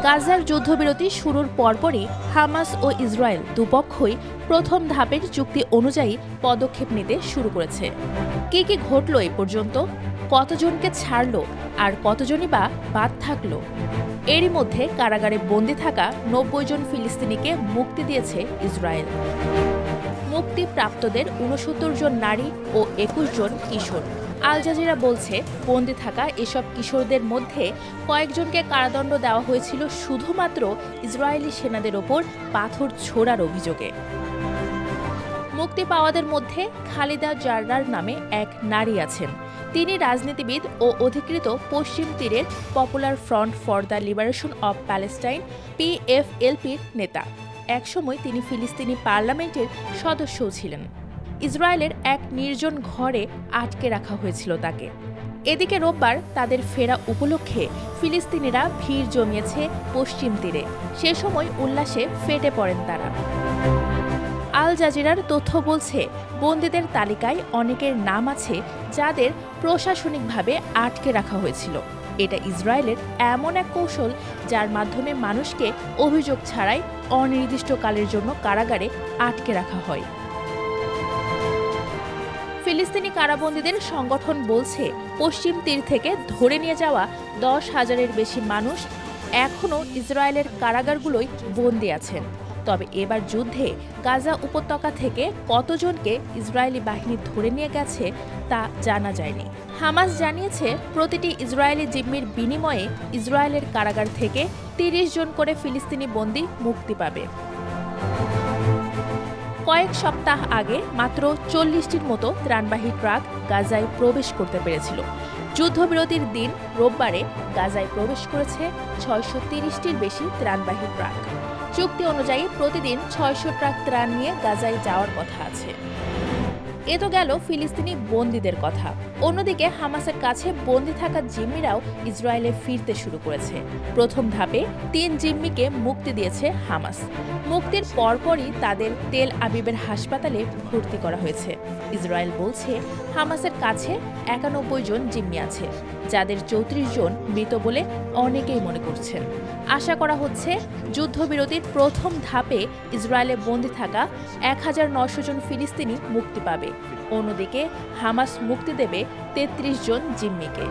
গাজার যুদ্ধবিরতি শুরুর পরপরই হামাস ও ইসরায়েল দুপক্ষই প্রথম ধাপের চুক্তি অনুযায়ী পদক্ষেপ নিতে শুরু করেছে। কি কি ঘটল এ পর্যন্ত, কতজনকে ছাড়ল আর কতজনই বা বাদ থাকলো? এরই মধ্যে কারাগারে বন্দী থাকা ৯০ জন ফিলিস্তিনিকে মুক্তি দিয়েছে ইসরায়েল। মুক্তিপ্রাপ্তদের ৬৯ জন নারী ও ২১ জন কিশোর। আল জাজিরা বলছে, বন্দী থাকা এসব কিশোরদের মধ্যে কয়েকজনকে কারাদণ্ড দেওয়া হয়েছিল শুধুমাত্র ইসরায়েলি সেনাদের ওপর পাথর ছোড়ার অভিযোগে। মুক্তি পাওয়াদের মধ্যে খালিদা জাররার নামে এক নারী আছেন। তিনি রাজনীতিবিদ ও অধিকৃত পশ্চিম তীরের Popular Front for the Liberation of Palestine PFLPর নেতা। একসময় তিনি ফিলিস্তিনি পার্লামেন্টের সদস্যও ছিলেন। ইসরায়েলের এক নির্জন ঘরে আটকে রাখা হয়েছিল তাকে। এদিকে রোববার তাদের ফেরা উপলক্ষে ফিলিস্তিনিরা ভিড় জমিয়েছে পশ্চিম তীরে। সে সময় উল্লাসে ফেটে পড়েন তারা। আল জাজিরার তথ্য বলছে, বন্দীদের তালিকায় অনেকের নাম আছে যাদের প্রশাসনিকভাবে আটকে রাখা হয়েছিল। এটা ইসরায়েলের এমন এক কৌশল যার মাধ্যমে মানুষকে অভিযোগ ছাড়াই অনির্দিষ্টকালের জন্য কারাগারে আটকে রাখা হয়। ফিলিস্তিনি কারাবন্দীদের সংগঠন বলছে, পশ্চিম তীর থেকে ধরে নিয়ে যাওয়া ১০,০০০-এর বেশি মানুষ এখনও ইসরায়েলের কারাগারগুলোই বন্দী আছেন। তবে এবার যুদ্ধে গাজা উপত্যকা থেকে কতজনকে ইসরায়েলি বাহিনী ধরে নিয়ে গেছে তা জানা যায়নি। হামাস জানিয়েছে, প্রতিটি ইসরায়েলি জিম্মির বিনিময়ে ইসরায়েলের কারাগার থেকে ৩০ জন করে ফিলিস্তিনি বন্দী মুক্তি পাবে। কয়েক সপ্তাহ আগে মাত্র ৪০টির মতো ত্রাণবাহী ট্রাক গাজায় প্রবেশ করতে পেরেছিল। যুদ্ধবিরতির দিন রোববারে গাজায় প্রবেশ করেছে ৬৩০টির বেশি ত্রাণবাহী ট্রাক। চুক্তি অনুযায়ী প্রতিদিন ৬০০ ট্রাক ত্রাণ নিয়ে গাজায় যাওয়ার কথা আছে। এ তো গেল ফিলিস্তিনি বন্দীদের কথা। অন্যদিকে হামাসের কাছে বন্দী থাকা জিম্মিরাও ইসরায়েলে ফিরতে শুরু করেছে। প্রথম ধাপে ৩ জিম্মিকে মুক্তি দিয়েছে হামাস। মুক্তির পরপরই তাদের তেল আবিবের হাসপাতালে ভর্তি করা হয়েছে। ইসরায়েল বলছে, হামাসের কাছে ৯১ জন জিম্মি আছে, যাদের ৩৪ জন মৃত বলে অনেকেই মনে করছেন। আশা করা হচ্ছে যুদ্ধবিরতির প্রথম ধাপে ইসরায়েলে বন্দী থাকা ১,৯০০ জন ফিলিস্তিনি মুক্তি পাবে। অন্যদিকে হামাস মুক্তি দেবে ৩৩ জন জিম্মিকে।